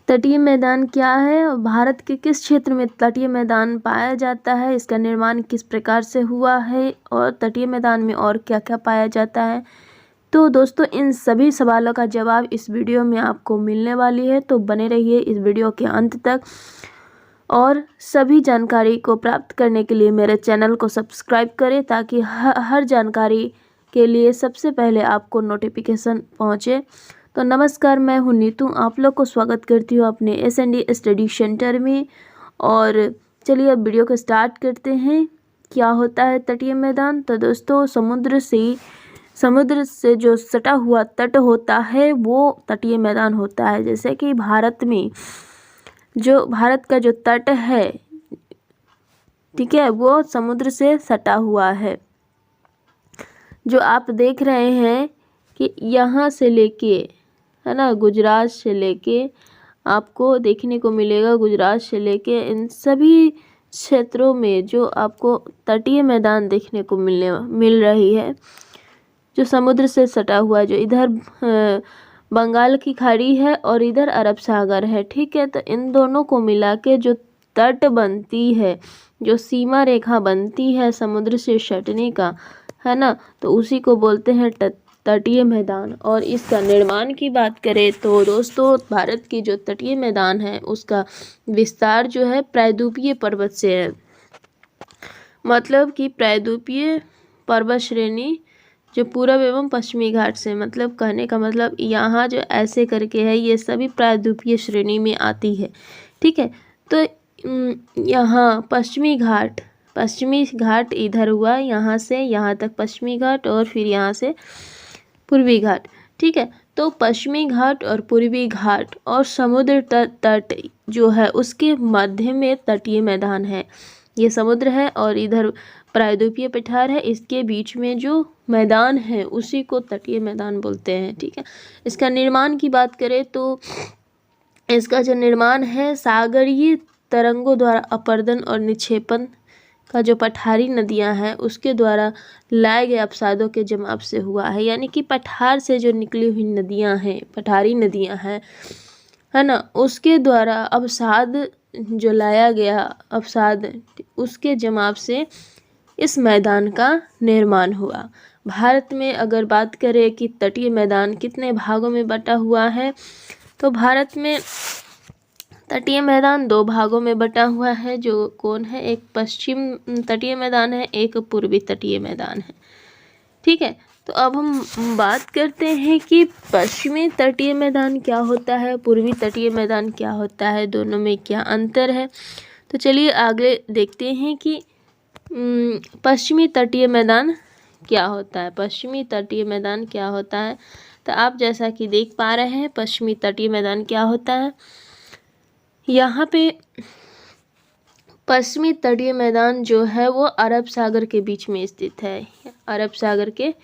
तटीय मैदान क्या है और भारत के किस क्षेत्र में तटीय मैदान पाया जाता है, इसका निर्माण किस प्रकार से हुआ है और तटीय मैदान में और क्या क्या पाया जाता है। तो दोस्तों इन सभी सवालों का जवाब इस वीडियो में आपको मिलने वाली है, तो बने रहिए इस वीडियो के अंत तक। और सभी जानकारी को प्राप्त करने के लिए मेरे चैनल को सब्सक्राइब करें ताकि हर जानकारी के लिए सबसे पहले आपको नोटिफिकेशन पहुंचे। तो नमस्कार, मैं हूं नीतू, आप लोग को स्वागत करती हूं अपने S&D स्टडी सेंटर में। और चलिए अब वीडियो को स्टार्ट करते हैं। क्या होता है तटीय मैदान? तो दोस्तों समुद्र से जो सटा हुआ तट होता है वो तटीय मैदान होता है। जैसे कि भारत का जो तट है, ठीक है, वो समुद्र से सटा हुआ है। जो आप देख रहे हैं कि यहाँ से लेके, है ना, गुजरात से लेके आपको देखने को मिलेगा, गुजरात से लेके इन सभी क्षेत्रों में जो आपको तटीय मैदान देखने को मिल रही है, जो समुद्र से सटा हुआ है, जो इधर बंगाल की खाड़ी है और इधर अरब सागर है, ठीक है। तो इन दोनों को मिला के जो तट बनती है, जो सीमा रेखा बनती है समुद्र से सटने का, है ना, तो उसी को बोलते हैं तटीय मैदान। और इसका निर्माण की बात करें तो दोस्तों भारत की जो तटीय मैदान है उसका विस्तार जो है प्रायद्वीपीय पर्वत से है। मतलब कि प्रायद्वीपीय पर्वत श्रेणी जो पूर्व एवं पश्चिमी घाट से, मतलब कहने का मतलब यहाँ जो ऐसे करके है ये सभी प्रायद्वीपीय श्रेणी में आती है, ठीक है। तो यहाँ पश्चिमी घाट इधर हुआ, यहाँ से यहाँ तक पश्चिमी घाट और फिर यहाँ से पूर्वी घाट, ठीक है। तो पश्चिमी घाट और पूर्वी घाट और समुद्र तट जो है उसके मध्य में तटीय मैदान है। ये समुद्र है और इधर प्रायद्वीपीय पठार है, इसके बीच में जो मैदान है उसी को तटीय मैदान बोलते हैं, ठीक है। इसका निर्माण की बात करें तो इसका जो निर्माण है सागरीय तरंगों द्वारा अपर्दन और निक्षेपण का जो पठारी नदियां हैं उसके द्वारा लाए गए अवसादों के जमाव से हुआ है। यानी कि पठार से जो निकली हुई नदियां हैं, पठारी नदियां हैं, है ना, उसके द्वारा अवसाद जो लाया गया, अवसाद उसके जमाव से इस मैदान का निर्माण हुआ। भारत में अगर बात करें कि तटीय मैदान कितने भागों में बटा हुआ है, तो भारत में तटीय मैदान 2 भागों में बटा हुआ है। जो कौन है? एक पश्चिम तटीय मैदान है, एक पूर्वी तटीय मैदान है, ठीक है। तो अब हम बात करते हैं कि पश्चिमी तटीय मैदान क्या होता है, पूर्वी तटीय मैदान क्या होता है, दोनों में क्या अंतर है। तो चलिए आगे देखते हैं कि पश्चिमी तटीय मैदान क्या होता है। पश्चिमी तटीय मैदान क्या होता है, तो आप जैसा कि देख पा रहे हैं पश्चिमी तटीय मैदान क्या होता है। यहाँ पे पश्चिमी तटीय मैदान जो है वो अरब सागर के बीच में स्थित है। अरब सागर के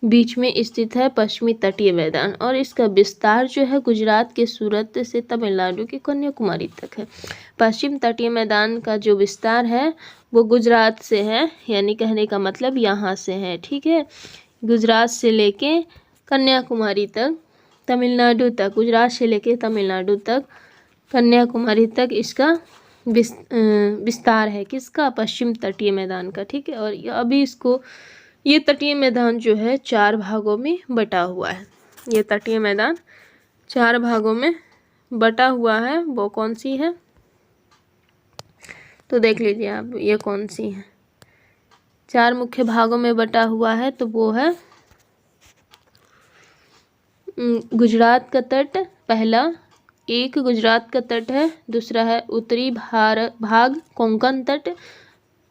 बीच में स्थित है पश्चिमी तटीय मैदान, और इसका विस्तार जो है गुजरात के सूरत से तमिलनाडु के कन्याकुमारी तक है। पश्चिम तटीय मैदान का जो विस्तार है वो गुजरात से है, यानी कहने का मतलब यहाँ से है, ठीक है। गुजरात से लेके कन्याकुमारी तक, तमिलनाडु तक, गुजरात से लेके तमिलनाडु तक, कन्याकुमारी तक इसका विस्तार है। किसका? पश्चिम तटीय मैदान का, ठीक है। और अभी ये तटीय मैदान जो है 4 भागों में बटा हुआ है। ये तटीय मैदान 4 भागों में बटा हुआ है। वो कौन सी है तो देख लीजिए आप, ये कौन सी है। 4 मुख्य भागों में बटा हुआ है, तो वो है गुजरात का तट, पहला एक गुजरात का तट है, दूसरा है उत्तरी भाग कोंकण तट,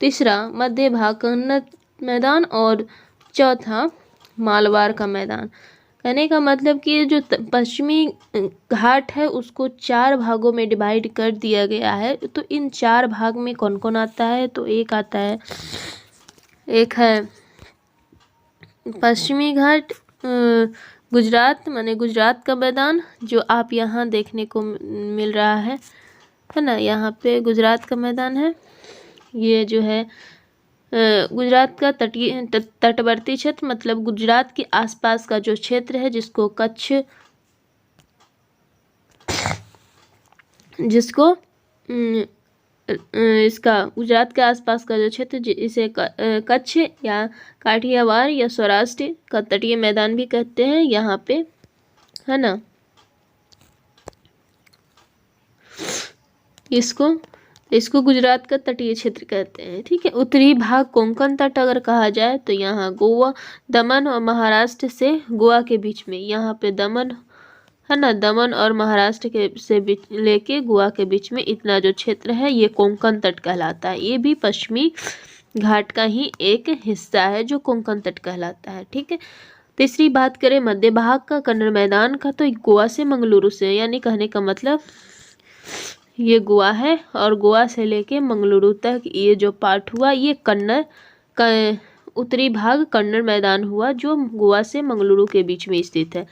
तीसरा मध्य भाग कन्नड़ मैदान और चौथा मालवार का मैदान। कहने का मतलब कि जो पश्चिमी घाट है उसको 4 भागों में डिवाइड कर दिया गया है। तो इन 4 भाग में कौन कौन आता है, तो एक आता है, एक है पश्चिमी घाट गुजरात, माने गुजरात का मैदान जो आप यहाँ देखने को मिल रहा है ना, यहाँ पे गुजरात का मैदान है। ये जो है गुजरात का तटवर्ती क्षेत्र, मतलब गुजरात के आसपास का जो क्षेत्र है जिसको कच्छ जिसको इसका गुजरात के आसपास का जो क्षेत्र इसे कच्छ या काठियावाड़ या सौराष्ट्र का तटीय मैदान भी कहते हैं यहाँ पे, है ना। इसको गुजरात का तटीय क्षेत्र कहते हैं, ठीक है। उत्तरी भाग कोंकण तट अगर कहा जाए तो यहाँ गोवा, दमन और महाराष्ट्र से गोवा के बीच में, यहाँ पे दमन, है ना, दमन और महाराष्ट्र के से लेके गोवा के बीच में इतना जो क्षेत्र है ये कोंकण तट कहलाता है। ये भी पश्चिमी घाट का ही एक हिस्सा है जो कोंकण तट कहलाता है, ठीक है। तीसरी बात करें मध्य भाग का कन्नड़ मैदान का, तो गोवा से मंगलुरु से, यानी कहने का मतलब ये गोवा है और गोवा से लेके मंगलुरु तक ये जो पार्ट हुआ ये कन्नड़ का उत्तरी भाग कन्नड़ मैदान हुआ जो गोवा से मंगलुरु के बीच में स्थित है,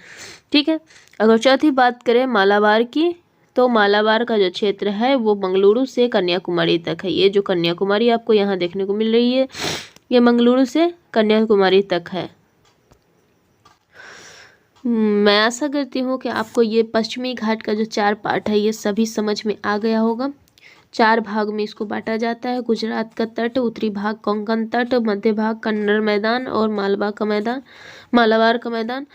ठीक है। अगर चौथी बात करें मालाबार की, तो मालाबार का जो क्षेत्र है वो मंगलुरु से कन्याकुमारी तक है। ये जो कन्याकुमारी आपको यहाँ देखने को मिल रही है ये मंगलुरु से कन्याकुमारी तक है। मैं आशा करती हूँ कि आपको ये पश्चिमी घाट का जो 4 पार्ट है ये सभी समझ में आ गया होगा। 4 भाग में इसको बांटा जाता है, गुजरात का तट, उत्तरी भाग कोंकण तट, मध्य भाग कन्नड़ मैदान और मालाबार का मैदान।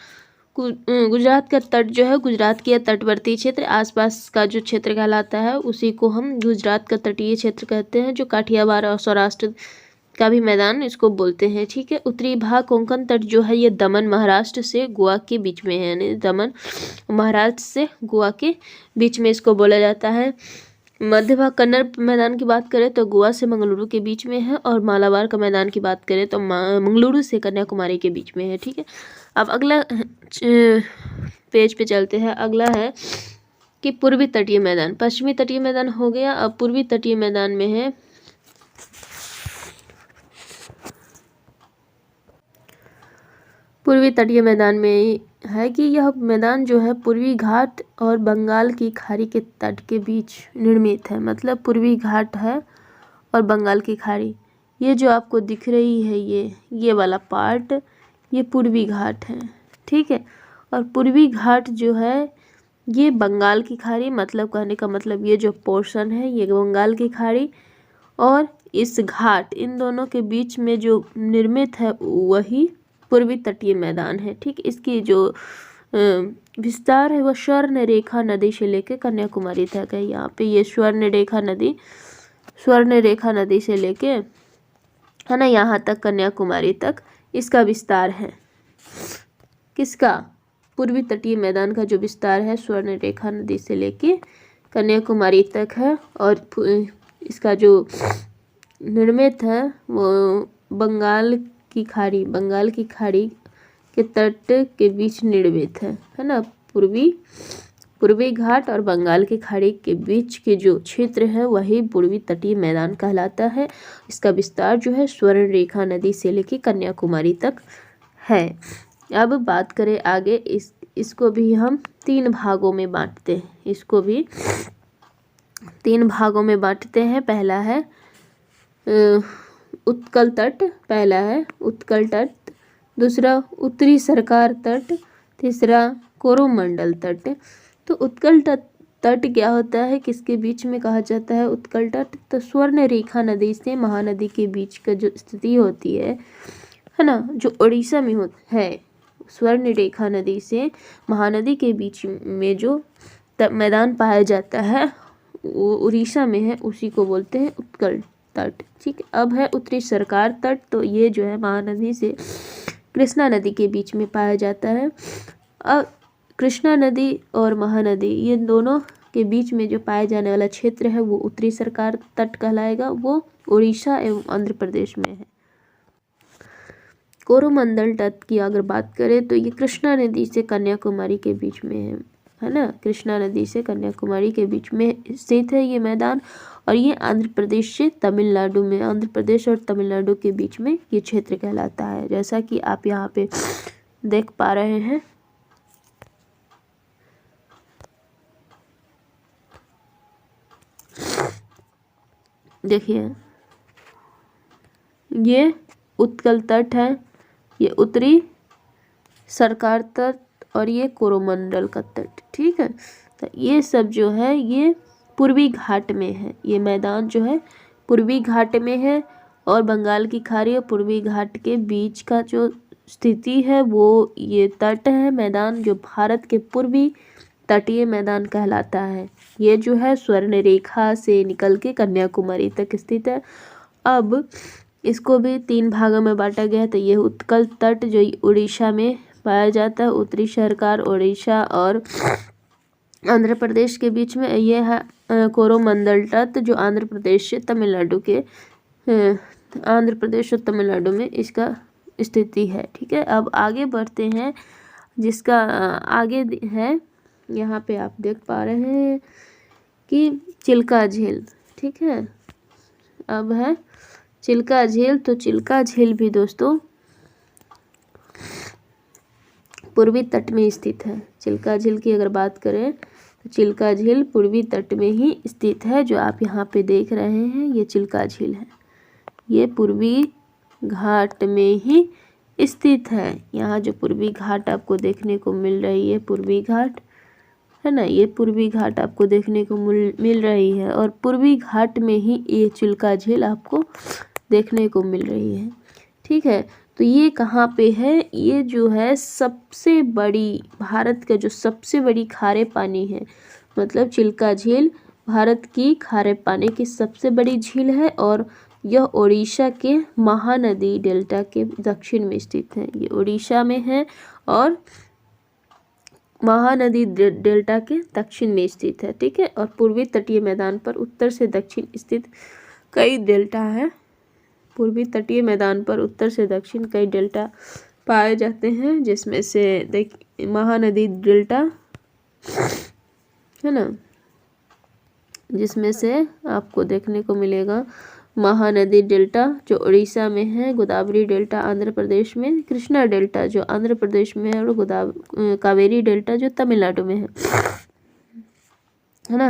गुजरात का तट जो है गुजरात के तटवर्ती क्षेत्र आसपास का जो क्षेत्र कहलाता है उसी को हम गुजरात का तटीय क्षेत्र कहते हैं, जो काठियावाड़ और सौराष्ट्र का भी मैदान इसको बोलते हैं, ठीक है। उत्तरी भाग कोंकण तट जो है ये दमन महाराष्ट्र से गोवा के बीच में है, यानी दमन महाराष्ट्र से गोवा के बीच में इसको बोला जाता है। मध्य भाग कन्नड़ मैदान की बात करें तो गोवा से मंगलुरु के बीच में है, और मालाबार का मैदान की बात करें तो मंगलुरु से कन्याकुमारी के बीच में है, ठीक है। अब अगला पेज पे चलते हैं। अगला है कि पूर्वी तटीय मैदान। पश्चिमी तटीय मैदान हो गया, अब पूर्वी तटीय मैदान में है पूर्वी तटीय मैदान में है कि यह मैदान जो है पूर्वी घाट और बंगाल की खाड़ी के तट के बीच निर्मित है। मतलब पूर्वी घाट है और बंगाल की खाड़ी, ये जो आपको दिख रही है ये वाला पार्ट ये पूर्वी घाट है, ठीक है। और पूर्वी घाट जो है ये बंगाल की खाड़ी, मतलब कहने का मतलब ये जो पोर्शन है ये बंगाल की खाड़ी और इस घाट इन दोनों के बीच में जो निर्मित है वही पूर्वी तटीय मैदान है, ठीक। इसकी जो विस्तार है वह स्वर्णरेखा नदी से लेकर कन्याकुमारी तक है। यहाँ पे ये स्वर्णरेखा नदी से लेके, है ना, यहाँ तक कन्याकुमारी तक इसका विस्तार है। किसका? पूर्वी तटीय मैदान का जो विस्तार है स्वर्णरेखा नदी से लेके कन्याकुमारी तक है, और इसका जो निर्मित है वो बंगाल की खाड़ी के तट के बीच निर्मित है ना। पूर्वी घाट और बंगाल की खाड़ी के बीच के जो क्षेत्र है वही पूर्वी तटीय मैदान कहलाता है। इसका विस्तार जो है स्वर्णरेखा नदी से लेकर कन्याकुमारी तक है। अब बात करें आगे, इसको भी हम 3 भागों में बांटते हैं। इसको भी 3 भागों में बांटते हैं। पहला है उत्कल तट, दूसरा उत्तरी सरकार तट, तीसरा कोरोमंडल तट। तो उत्कल तट क्या होता है, किसके बीच में कहा जाता है उत्कल तट? तो स्वर्णरेखा नदी से महानदी के बीच का जो स्थिति होती है ना, जो उड़ीसा में है, स्वर्णरेखा नदी से महानदी के बीच में जो मैदान पाया जाता है वो उड़ीसा में है, उसी को बोलते हैं उत्कल तट, ठीक। अब है उत्तरी सरकार तट, तो ये जो है महानदी से कृष्णा नदी के बीच में पाया जाता है। अब कृष्णा नदी और महानदी ये दोनों के बीच में जो पाए जाने वाला क्षेत्र है वो उत्तरी सरकार तट कहलाएगा, वो उड़ीसा एवं आंध्र प्रदेश में है। कोरोमंडल तट की अगर बात करें तो ये कृष्णा नदी से कन्याकुमारी के बीच में है ना, कृष्णा नदी से कन्याकुमारी के बीच में स्थित है ये मैदान, और ये आंध्र प्रदेश से तमिलनाडु में, आंध्र प्रदेश और तमिलनाडु के बीच में ये क्षेत्र कहलाता है, जैसा कि आप यहाँ पे देख पा रहे हैं। देखिए ये उत्कल तट है, ये उत्तरी सरकार तट और ये कोरोमंडल का तट, ठीक है। तो ये सब जो है ये पूर्वी घाट में है। ये मैदान जो है पूर्वी घाट में है और बंगाल की खाड़ी और पूर्वी घाट के बीच का जो स्थिति है वो ये तट है मैदान, जो भारत के पूर्वी तटीय मैदान कहलाता है। ये जो है स्वर्ण रेखा से निकल के कन्याकुमारी तक स्थित है। अब इसको भी 3 भागों में बांटा गया है। तो ये उत्कल तट जो उड़ीसा में पाया जाता है, उत्तरी सरकार उड़ीसा और आंध्र प्रदेश के बीच में। ये है कोरोमंडल तट जो आंध्र प्रदेश से तमिलनाडु के आंध्र प्रदेश और तमिलनाडु में इसका स्थिति है। ठीक है, अब आगे बढ़ते हैं। जिसका आगे है यहाँ पे आप देख पा रहे हैं कि चिल्का झील। ठीक है, अब है चिल्का झील। तो चिल्का झील भी दोस्तों पूर्वी तट में स्थित है। चिल्का झील की अगर बात करें तो चिल्का झील पूर्वी तट में ही स्थित है। जो आप यहाँ पे देख रहे हैं ये चिल्का झील है, ये पूर्वी घाट में ही स्थित है। यहाँ जो पूर्वी घाट आपको देखने को मिल रही है, पूर्वी घाट है ना, ये पूर्वी घाट आपको देखने को मिल रही है और पूर्वी घाट में ही ये चिल्का झील आपको देखने को मिल रही है। ठीक है, तो ये कहाँ पे है? ये जो है सबसे बड़ी, भारत का जो सबसे बड़ी खारे पानी है, मतलब चिल्का झील भारत की खारे पानी की सबसे बड़ी झील है और यह उड़ीसा के महानदी डेल्टा के दक्षिण में स्थित है। ये उड़ीसा में है और महानदी डेल्टा के दक्षिण में स्थित है। ठीक है, और पूर्वी तटीय मैदान पर उत्तर से दक्षिण स्थित कई डेल्टा है। पूर्वी तटीय मैदान पर उत्तर से दक्षिण कई डेल्टा पाए जाते हैं, जिसमें से महानदी डेल्टा है ना, जिसमें से आपको देखने को मिलेगा महानदी डेल्टा जो उड़ीसा में है, गोदावरी डेल्टा आंध्र प्रदेश में, कृष्णा डेल्टा जो आंध्र प्रदेश में है और कावेरी डेल्टा जो तमिलनाडु में है ना।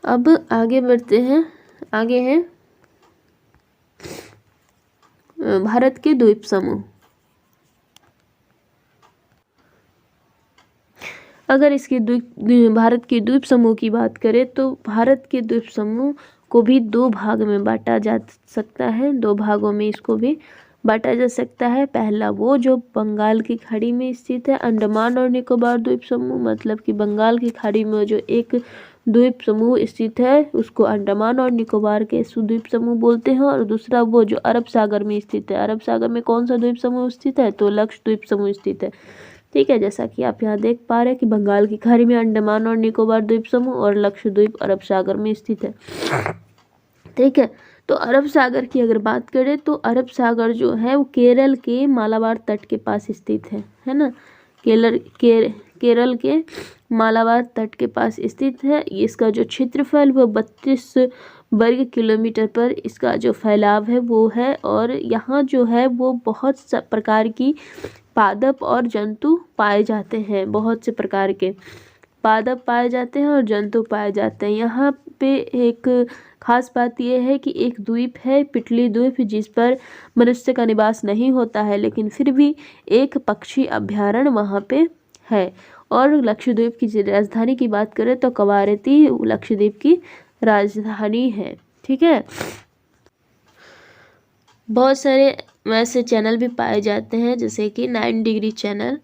अब आगे बढ़ते हैं। आगे है भारत के द्वीप समूह। अगर इसकी भारत के द्वीप समूह की बात करें तो भारत के द्वीप समूह को भी 2 भाग में बांटा जा सकता है। 2 भागों में इसको भी बांटा जा सकता है। पहला वो जो बंगाल की खाड़ी में स्थित है, अंडमान और निकोबार द्वीप समूह, मतलब कि बंगाल की खाड़ी में जो एक द्वीप समूह स्थित है उसको अंडमान और निकोबार के द्वीप समूह बोलते हैं। और दूसरा वो जो अरब सागर में स्थित है। अरब सागर में कौन सा द्वीप समूह स्थित है? तो लक्षद्वीप समूह स्थित है। ठीक है, जैसा कि आप यहाँ देख पा रहे हैं कि बंगाल की खाड़ी में अंडमान और निकोबार द्वीप समूह और लक्षद्वीप अरब सागर में स्थित है। ठीक है, तो अरब सागर की अगर बात करें तो अरब सागर जो है वो केरल के मालाबार तट के पास स्थित है ना। केरल के मालाबार तट के पास स्थित है। इसका जो क्षेत्रफल वो 32 वर्ग किलोमीटर पर इसका जो फैलाव है वो है। और यहाँ जो है वो बहुत प्रकार की पादप और जंतु पाए जाते हैं। बहुत से प्रकार के पादप पाए जाते हैं और जंतु पाए जाते हैं। यहाँ पे एक खास बात यह है कि एक द्वीप है पिटली द्वीप, जिस पर मनुष्य का निवास नहीं होता है, लेकिन फिर भी एक पक्षी अभ्यारण्य वहाँ पे है। और लक्षद्वीप की राजधानी की बात करें तो कवारत्ती लक्षद्वीप की राजधानी है। ठीक है, बहुत सारे वैसे चैनल भी पाए जाते हैं जैसे कि 9 डिग्री चैनल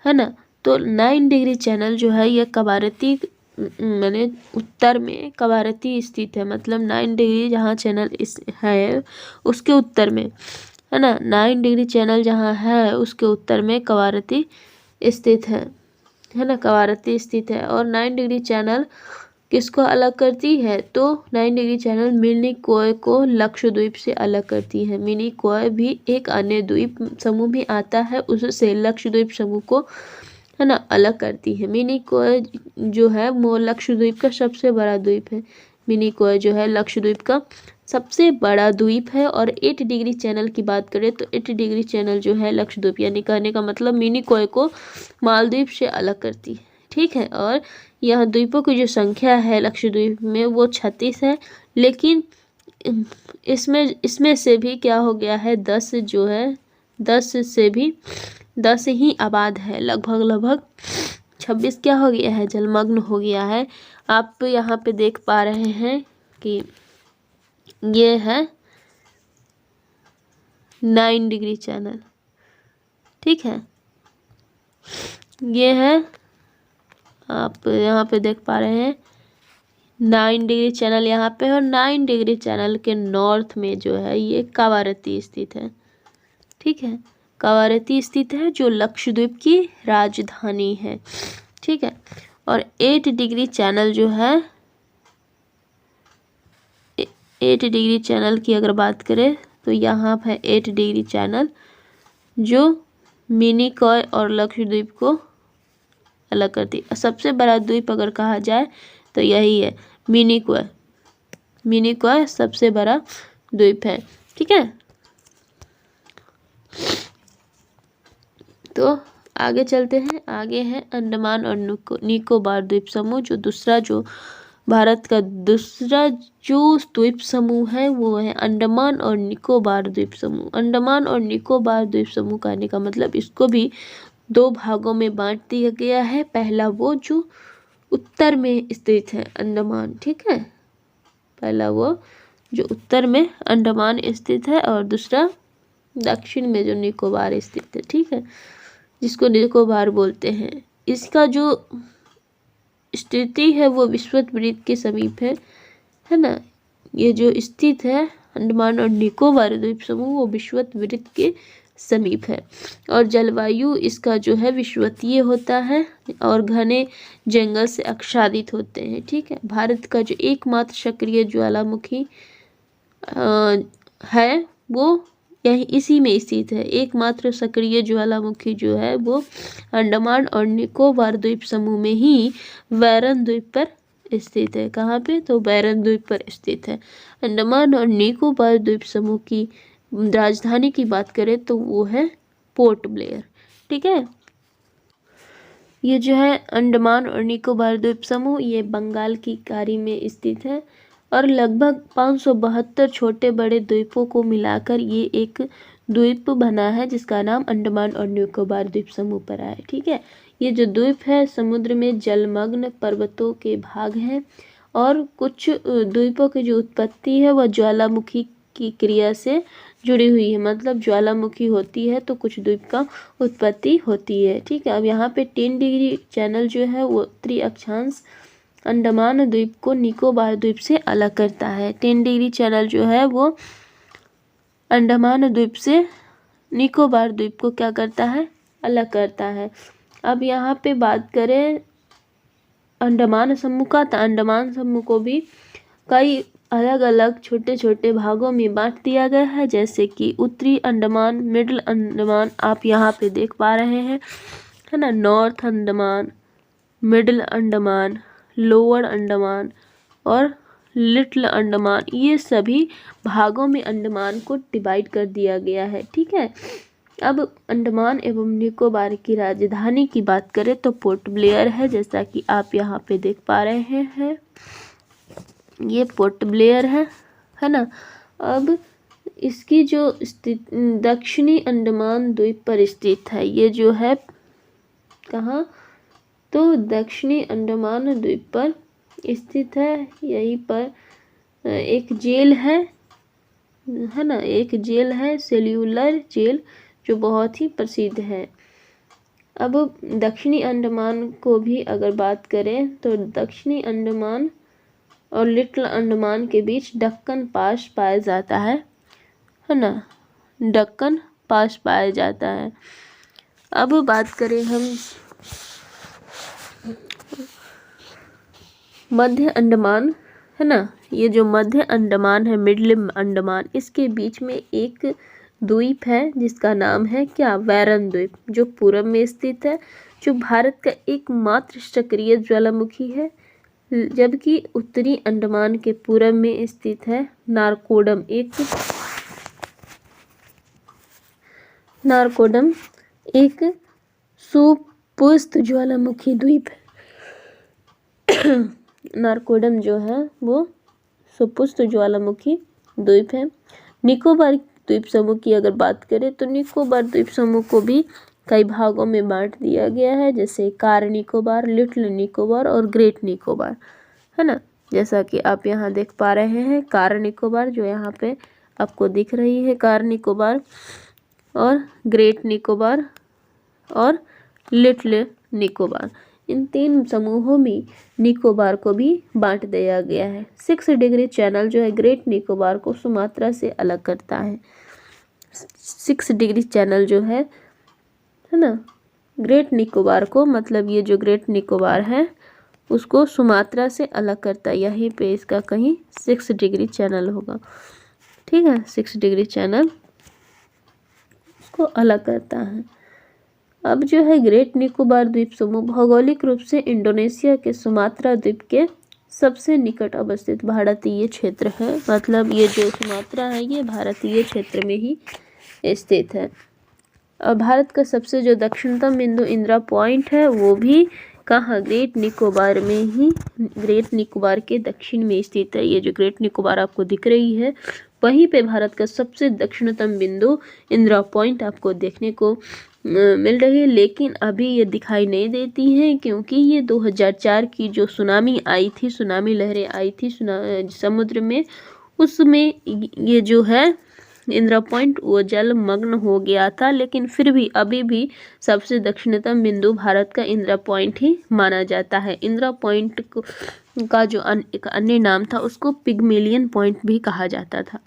है ना। तो 9 डिग्री चैनल जो है यह कवारत्ती मैंने उत्तर में कवारत्ती स्थित है, मतलब 9 डिग्री जहाँ चैनल है उसके उत्तर में है ना। 9 डिग्री चैनल जहाँ है उसके उत्तर में कवारत्ती स्थित है ना, कवारत्ती स्थित है। और 9 डिग्री चैनल किसको अलग करती है? तो 9 डिग्री चैनल मिनिकॉय को लक्षद्वीप से अलग करती है। मिनिकॉय भी एक अन्य द्वीप समूह में आता है, उससे लक्षद्वीप समूह को है ना अलग करती है। मिनिकॉय जो है वो लक्षद्वीप का सबसे बड़ा द्वीप है। मिनिकॉय जो है लक्षद्वीप का सबसे बड़ा द्वीप है। और 8 डिग्री चैनल की बात करें तो 8 डिग्री चैनल जो है लक्षद्वीप, यानी कहने का मतलब मिनिकॉय को मालदीव से अलग करती है। ठीक है, और यह द्वीपों की जो संख्या है लक्षद्वीप में वो 36 है, लेकिन इसमें से भी क्या हो गया है 10 जो है 10 से भी 10 ही आबाद है। लगभग 26 क्या हो गया है, जलमग्न हो गया है। आप यहाँ पे देख पा रहे हैं कि ये है 9 डिग्री चैनल, ठीक है। ये है, आप यहाँ पे देख पा रहे हैं 9 डिग्री चैनल यहाँ पे, और 9 डिग्री चैनल के नॉर्थ में जो है ये कावारती स्थित है, ठीक है। कावारती स्थित है जो लक्षद्वीप की राजधानी है, ठीक है। और 8 डिग्री चैनल जो है, 8 डिग्री चैनल की अगर बात करें तो यहाँ है 8 डिग्री चैनल जो मिनिकॉय और लक्षद्वीप को अलग करती है। सबसे बड़ा द्वीप अगर कहा जाए तो यही है, मिनिकॉय। मिनिकॉय सबसे बड़ा द्वीप है, ठीक है। तो आगे चलते हैं। आगे है अंडमान और निकोबार द्वीप समूह, जो दूसरा, जो भारत का दूसरा जो द्वीप समूह है वो है अंडमान और निकोबार द्वीप समूह। अंडमान और निकोबार द्वीप समूह कहने का मतलब इसको भी 2 भागों में बांट दिया गया है। पहला वो जो उत्तर में स्थित है अंडमान, ठीक है। पहला वो जो उत्तर में अंडमान स्थित है, और दूसरा दक्षिण में जो निकोबार स्थित है, ठीक है, जिसको निकोबार बोलते हैं। इसका जो स्थिति है वो विषुववृत्त के समीप है ना। ये जो स्थित है अंडमान और निकोबार द्वीप समूह वो विषुववृत्त के समीप है, और जलवायु इसका जो है विषुवतीय होता है और घने जंगल से आच्छादित होते हैं, ठीक है। भारत का जो एकमात्र सक्रिय ज्वालामुखी है वो यही इसी में स्थित है। एकमात्र सक्रिय ज्वालामुखी जो है वो अंडमान और निकोबार द्वीप समूह में ही बैरन द्वीप पर स्थित है। कहाँ पे, तो बैरन द्वीप पर स्थित है। अंडमान और निकोबार द्वीप समूह की राजधानी की बात करें तो वो है पोर्ट ब्लेयर, ठीक है। ये जो है अंडमान और निकोबार द्वीप समूह ये बंगाल की खाड़ी में स्थित है, और लगभग 572 छोटे बड़े द्वीपों को मिलाकर ये एक द्वीप बना है जिसका नाम अंडमान और निकोबार द्वीप समूह पड़ा है, ठीक है। ये जो द्वीप है समुद्र में जलमग्न पर्वतों के भाग हैं, और कुछ द्वीपों की जो उत्पत्ति है वह ज्वालामुखी की क्रिया से जुड़ी हुई है। मतलब ज्वालामुखी होती है तो कुछ द्वीप का उत्पत्ति होती है, ठीक है। अब यहाँ पे 10 डिग्री चैनल जो है वो उत्तरी अक्षांश अंडमान द्वीप को निकोबार द्वीप से अलग करता है। 10 डिग्री चैनल जो है वो अंडमान द्वीप से निकोबार द्वीप को क्या करता है, अलग करता है। अब यहाँ पे बात करें अंडमान समूह का, तो अंडमान समूह को भी कई अलग अलग छोटे छोटे भागों में बांट दिया गया है, जैसे कि उत्तरी अंडमान, मिडिल अंडमान आप यहाँ पे देख पा रहे हैं, है ना। North Andaman, middle Andaman, lower Andaman और लिटिल अंडमान, ये सभी भागों में अंडमान को डिवाइड कर दिया गया है, ठीक है। अब अंडमान एवं निकोबार की राजधानी की बात करें तो पोर्ट ब्लेयर है, जैसा कि आप यहाँ पे देख पा रहे हैं, ये पोर्ट ब्लेयर है ना। अब इसकी जो दक्षिणी अंडमान द्वीप पर स्थित है, ये जो है कहाँ, तो दक्षिणी अंडमान द्वीप पर स्थित है। यहीं पर एक जेल है ना, एक जेल है सेल्यूलर जेल जो बहुत ही प्रसिद्ध है। अब दक्षिणी अंडमान को भी अगर बात करें तो दक्षिणी अंडमान और लिटिल अंडमान के बीच दक्कन पास पाया जाता है ना, दक्कन पास पाया जाता है। अब बात करें हम मध्य अंडमान, है ना, ये जो मध्य अंडमान है, मिडिल अंडमान, इसके बीच में एक द्वीप है जिसका नाम है क्या, बैरन द्वीप, जो पूर्व में स्थित है, जो भारत का एकमात्र सक्रिय ज्वालामुखी है। जबकि उत्तरी अंडमान के पूर्व में स्थित है नारकोडम, एक सुपुष्ट ज्वालामुखी द्वीप है। नारकोडम जो है वो सुपुष्ट ज्वालामुखी द्वीप है। निकोबार द्वीप समूह की अगर बात करें तो निकोबार द्वीप समूह को भी कई भागों में बांट दिया गया है, जैसे कार निकोबार, लिटिल निकोबार और ग्रेट निकोबार, है ना। जैसा कि आप यहाँ देख पा रहे हैं कार निकोबार जो यहाँ पे आपको दिख रही है, कार निकोबार और ग्रेट निकोबार और लिटिल निकोबार, इन 3 समूहों में निकोबार को भी बांट दिया गया है। 6 डिग्री चैनल जो है ग्रेट निकोबार को सुमात्रा से अलग करता है। 6 डिग्री चैनल जो है ना, ग्रेट निकोबार को, मतलब ये जो ग्रेट निकोबार है उसको सुमात्रा से अलग करता है। यहीं पे इसका कहीं 6 डिग्री चैनल होगा, ठीक है। 6 डिग्री चैनल उसको अलग करता है। अब जो है ग्रेट निकोबार द्वीप समूह भौगोलिक रूप से इंडोनेशिया के सुमात्रा द्वीप के सबसे निकट अवस्थित भारतीय क्षेत्र है। मतलब ये जो सुमात्रा है ये भारतीय क्षेत्र में ही स्थित है। और भारत का सबसे जो दक्षिणतम बिंदु इंदिरा पॉइंट है वो भी कहाँ, ग्रेट निकोबार में ही, ग्रेट निकोबार के दक्षिण में स्थित है। ये जो ग्रेट निकोबार आपको दिख रही है वहीं पे भारत का सबसे दक्षिणतम बिंदु इंदिरा पॉइंट आपको देखने को मिल रही है। लेकिन अभी ये दिखाई नहीं देती हैं क्योंकि ये 2004 की जो सुनामी आई थी, सुनामी लहरें आई थी समुद्र में, उसमें ये जो है इंदिरा पॉइंट वो जलमग्न हो गया था। लेकिन फिर भी अभी भी सबसे दक्षिणतम बिंदु भारत का इंदिरा पॉइंट ही माना जाता है। इंदिरा पॉइंट का जो एक अन्य नाम था उसको पिग्मेलियन पॉइंट भी कहा जाता था।